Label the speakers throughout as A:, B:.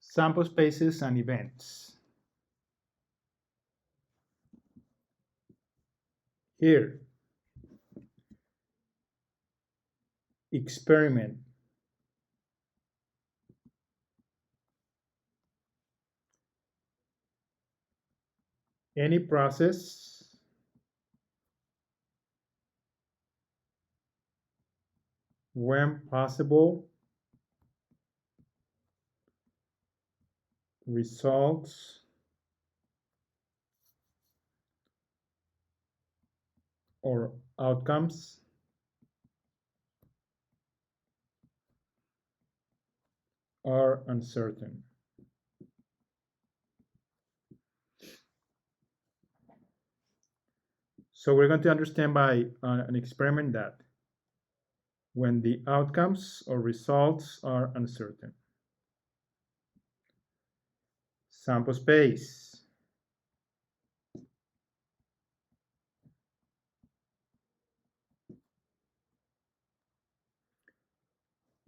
A: Sample spaces and events. Here, experiment. Any process when possible results or outcomes are uncertain. So we're going to understand by an experiment that when the outcomes or results are uncertain. Sample space.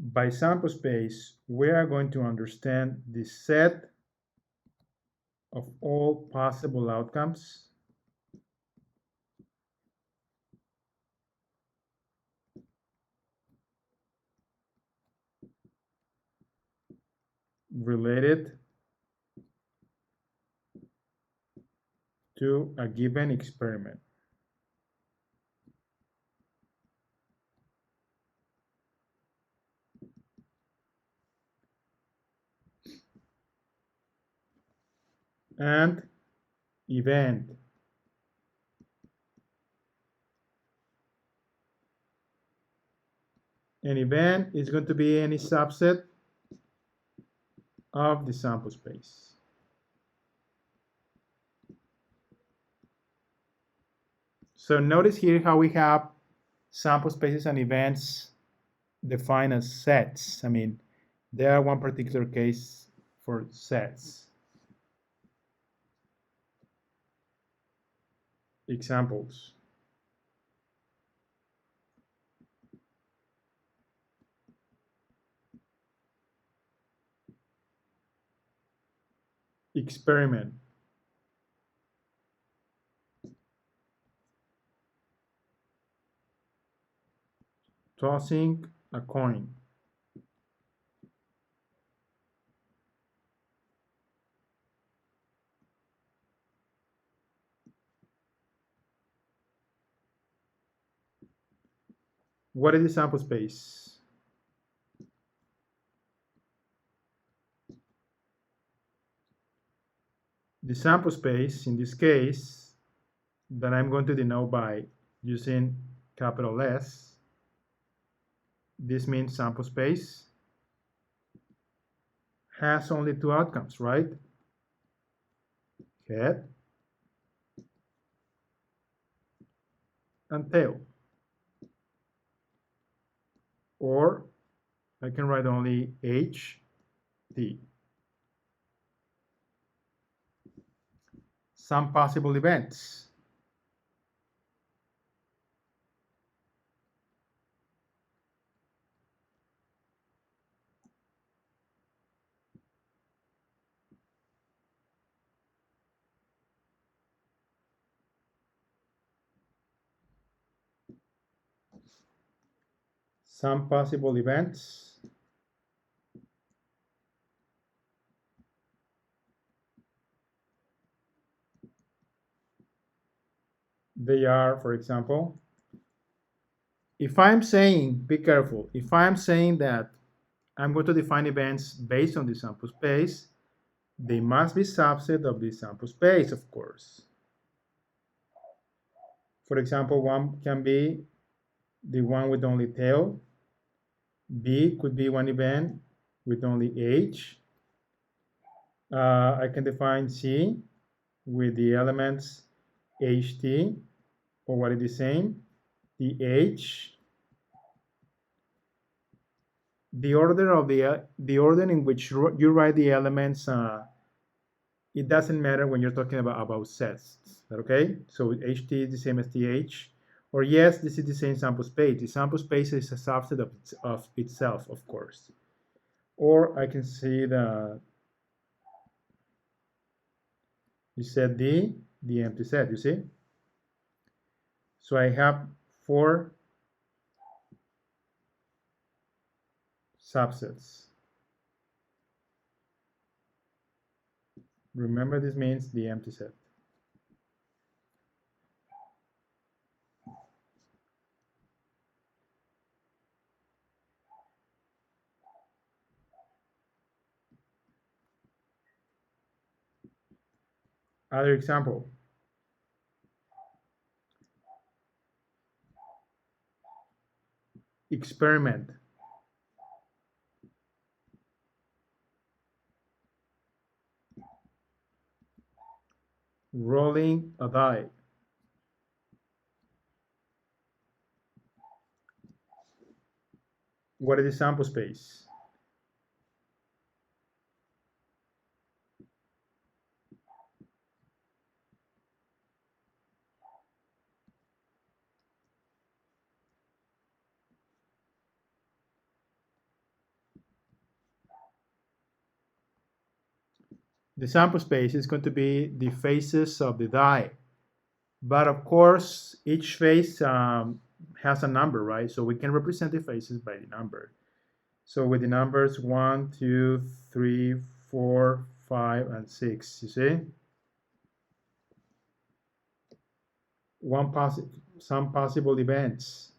A: By sample space, we are going to understand the set of all possible outcomes related to a given experiment. And event. An event is going to be any subset of the sample space. So notice here how we have sample spaces and events defined as sets. I mean, there are one particular case for sets. Examples. Experiment. Tossing a coin. What is the sample space? The sample space, in this case, that I'm going to denote by using capital S, this means sample space, has only two outcomes, right? Head and tail. Or I can write only H, T. Some possible events. Some possible events. They are, for example, if I'm saying, be careful, if I'm saying that I'm going to define events based on the sample space, they must be subset of the sample space, of course. For example, one can be the one with only tail. B could be one event with only H. I can define C with the elements HT, or what is the same, the H. The order of the order in which you write the elements, it doesn't matter when you're talking about sets. Okay, so HT is the same as TH, or yes, this is the same sample space. The sample space is a subset of itself, of course. Or I can see You set the empty set, you see? So I have 4 subsets. Remember, this means the empty set. Other example. Experiment. Rolling a die. What is the sample space? The sample space is going to be the faces of the die. But of course, each face has a number, right? So we can represent the faces by the number. So with the numbers 1, 2, 3, 4, 5, and 6, you see? Some possible events.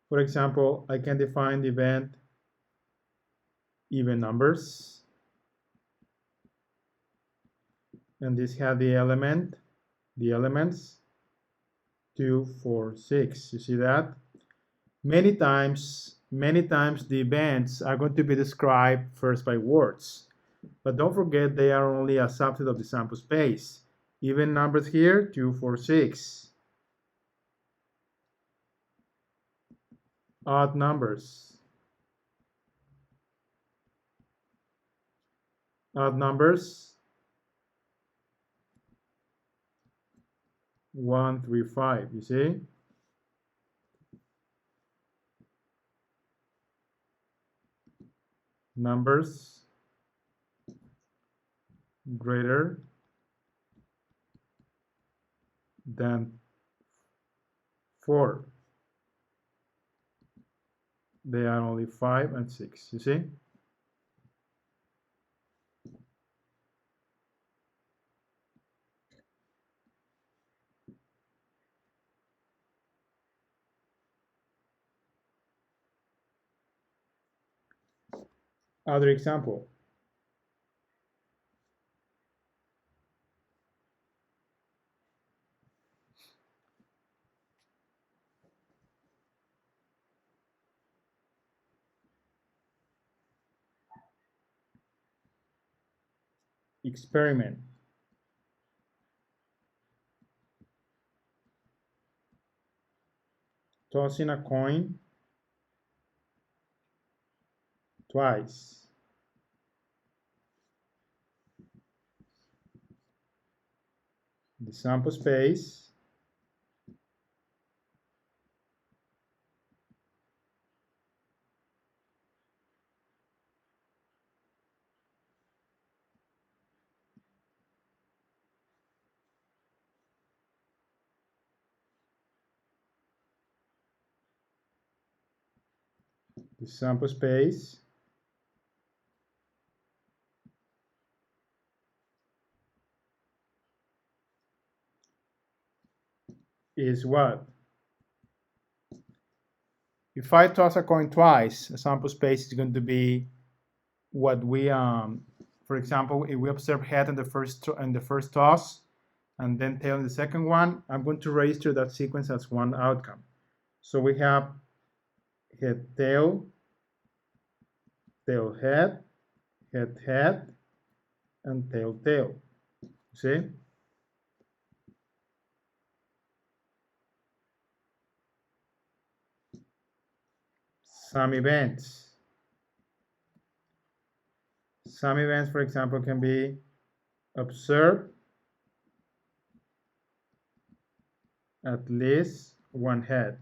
A: For example, I can define the event even numbers. And this has the elements 2, 4, 6. You see that? Many times the events are going to be described first by words. But don't forget, they are only a subset of the sample space. Even numbers here, 2, 4, 6. Odd numbers. Odd numbers, 1, 3, 5. You see? Numbers greater than 4. They are only 5 and 6. You see? Other example. Experiment. Tossing a coin twice. The sample space is what? If I toss a coin twice, the sample space is going to be what we, for example, if we observe head in the first toss, and then tail in the second one, I'm going to register that sequence as one outcome. So we have head, tail, tail, head, head, head, and tail, tail. See? Some events. Some events, for example, can be observe at least one head.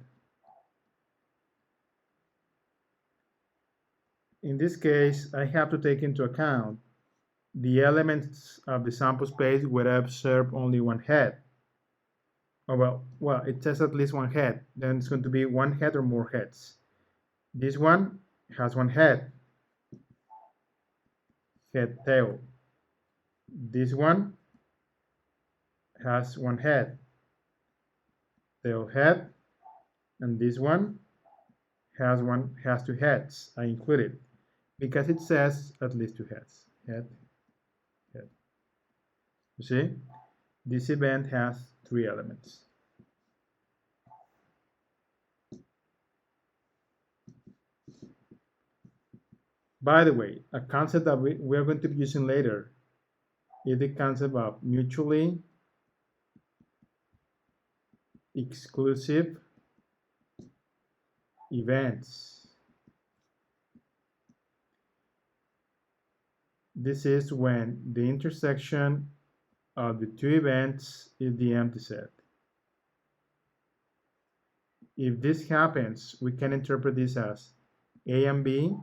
A: in this case, I have to take into account the elements of the sample space where I observe only one head. Oh, well, it says at least one head. Then it's going to be one head or more heads. This one has one head, tail. This one has one head, tail, head, and this one has two heads. I included because it says at least two heads. Head, head. You see, this event has three elements. By the way, a concept that we're going to be using later is the concept of mutually exclusive events. This is when the intersection of the two events is the empty set. If this happens, we can interpret this as A and B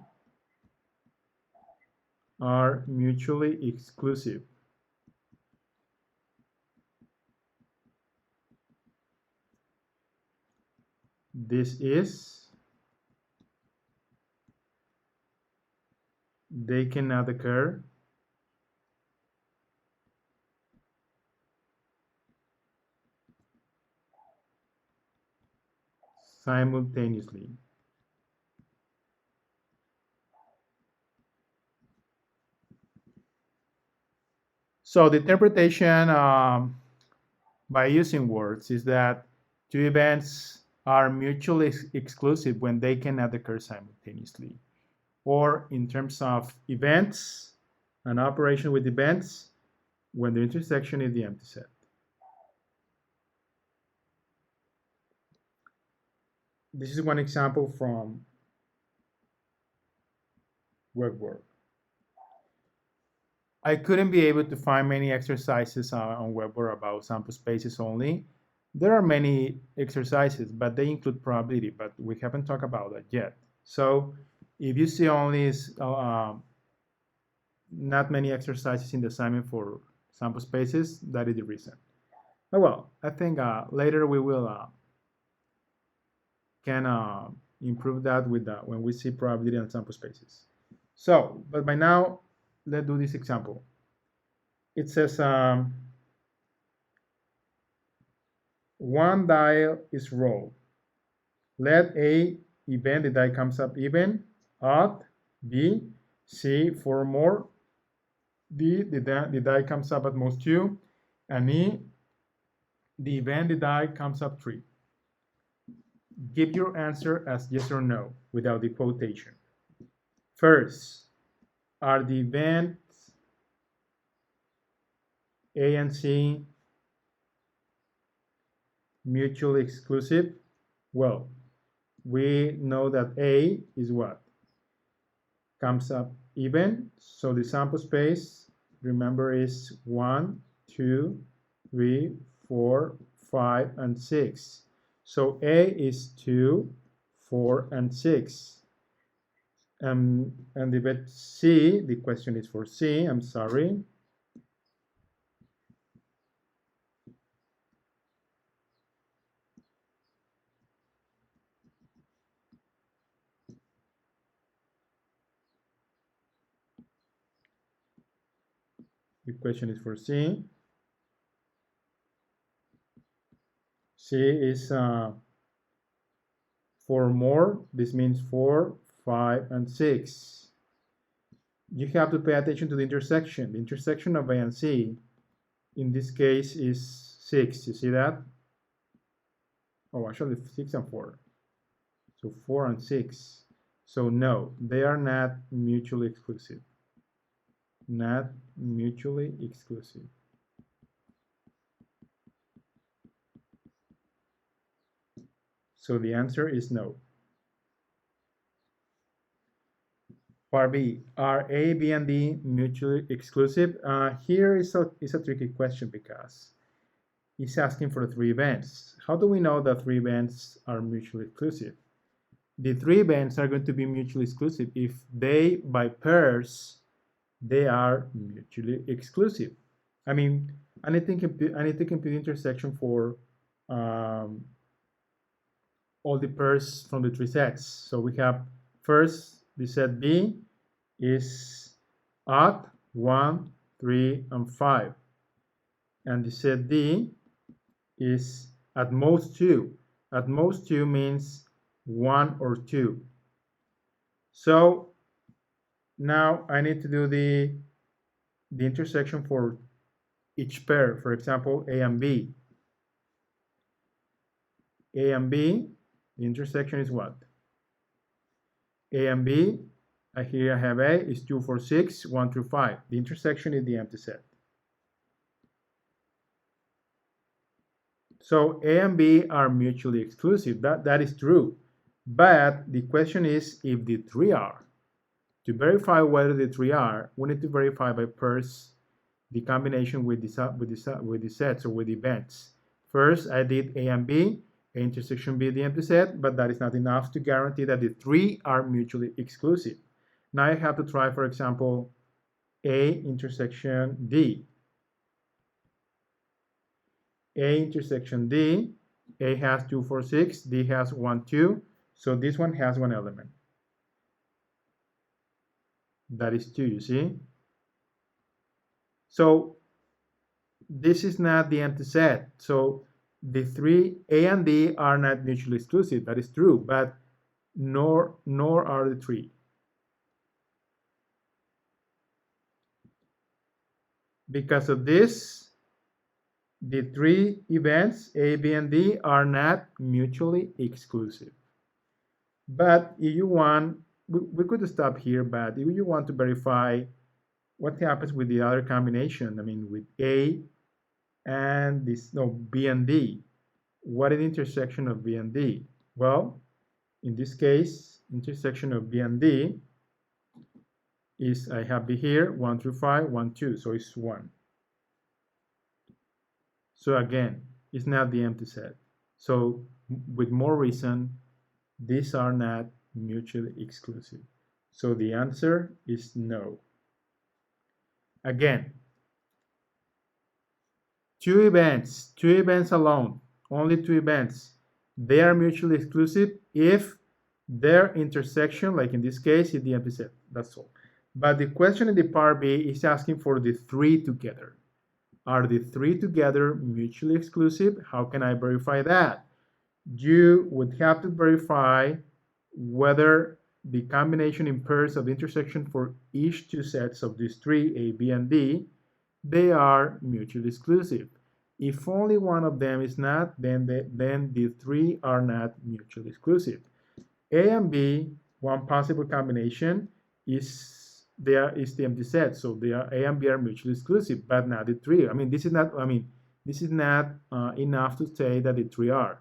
A: are mutually exclusive. This is they cannot occur simultaneously. So the interpretation by using words is that two events are mutually exclusive when they cannot occur simultaneously. Or in terms of events, an operation with events, when the intersection is the empty set. This is one example from WebWork. I couldn't be able to find many exercises on WebWork about sample spaces only. There are many exercises, but they include probability, but we haven't talked about that yet. So if you see only not many exercises in the assignment for sample spaces, that is the reason. Oh, well, I think later we will can improve that with when we see probability and sample spaces. So, but by now, let's do this example. It says one die is rolled. Let A event the die comes up even, odd, B, C, 4 more, D, the die comes up at most 2, and E, the event the die comes up 3. Give your answer as yes or no without the quotation. First, are the events A and C mutually exclusive? Well, we know that A is what? Comes up even. So the sample space, remember, is 1, 2, 3, 4, 5, and 6. So A is 2, 4, and 6. And the bit C, the question is for C, I'm sorry. The question is for C. C is 4 more. This means 4, 5, and 6. You have to pay attention to the intersection. The intersection of A and C, in this case, is 6. You see that? Oh, actually 6 and 4. So 4 and 6. So no, they are not mutually exclusive. Not mutually exclusive. So the answer is no. Part B, are A, B, and D mutually exclusive? Here is a tricky question because it's asking for 3 events. How do we know that 3 events are mutually exclusive? the three events are going to be mutually exclusive if they, by pairs, they are mutually exclusive. I need to compute the intersection for um, all the pairs from the three sets. So we have first the set B is odd 1, 3, and 5, and the set D is at most 2. At most 2 means 1 or 2. So now I need to do the intersection for each pair. For example, A and B. A and B, the intersection is what? A and B, here I have A is 2, 4, 6, 1 through 5. The intersection is the empty set. So A and B are mutually exclusive. That is true. But the question is if the three are. To verify whether the three are, we need to verify by pairs the combination with the sets or with the events. First, I did A and B, A intersection B, the empty set, but that is not enough to guarantee that the three are mutually exclusive. Now I have to try, for example, A intersection D. A intersection D, A has 2, 4, 6, D has 1, 2, so this one has one element. That is 2, you see? So this is not the empty set. So the three, A and D, are not mutually exclusive. That is true, but nor are the three. Because of this, the three events, A, B, and D, are not mutually exclusive. But if you want, we could stop here, but if you want to verify what happens with the other combination, I mean with A and this, no, B and D, what is the intersection of B and D? Well, in this case, intersection of B and D is, I have B here, 1 through 5, 1, 2, so it's 1. So again, it's not the empty set. So with more reason, these are not mutually exclusive. So the answer is no. Again, two events alone, only two events, they are mutually exclusive if their intersection, like in this case, is the empty set. That's all. But the question in the part B is asking for the three together. Are the three together mutually exclusive? How can I verify that? You would have to verify whether the combination in pairs of the intersection for each two sets of these three, A, B, and D, they are mutually exclusive. If only one of them is not, then the three are not mutually exclusive. A and B, one possible combination is the empty set, so they are, A and B are mutually exclusive, but not the three. This is not enough to say that the three are.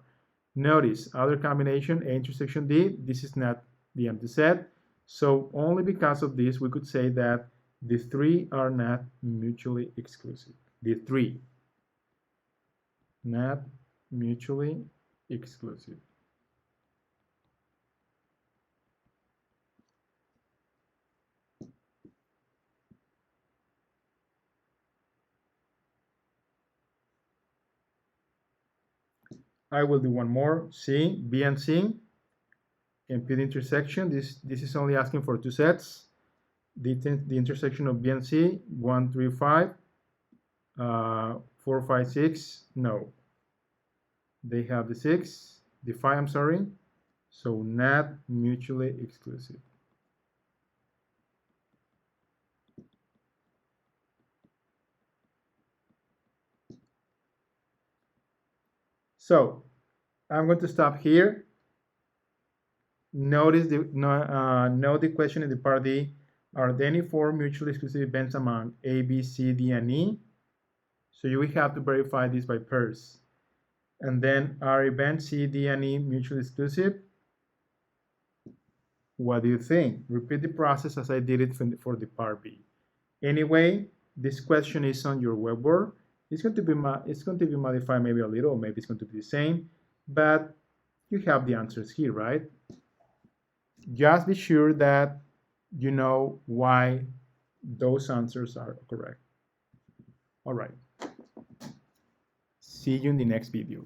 A: Notice other combination, A intersection D, this is not the empty set, so only because of this we could say that the three are not mutually exclusive. The three, not mutually exclusive. I will do one more. C, B and C, compute intersection. This is only asking for two sets. The intersection of B and C, 1, 3, 5, 4, 5, 6. No, they have the 6, the 5. I'm sorry. So not mutually exclusive. So I'm going to stop here. Notice note the question in the part D. Are there any four mutually exclusive events among A, B, C, D, and E? So you will have to verify this by pairs. And then are events C, D, and E mutually exclusive? What do you think? Repeat the process as I did it for the part B. Anyway, this question is on your web board. It's going to be modified maybe a little, maybe it's going to be the same, but you have the answers here, right? Just be sure that you know why those answers are correct. All right. See you in the next video.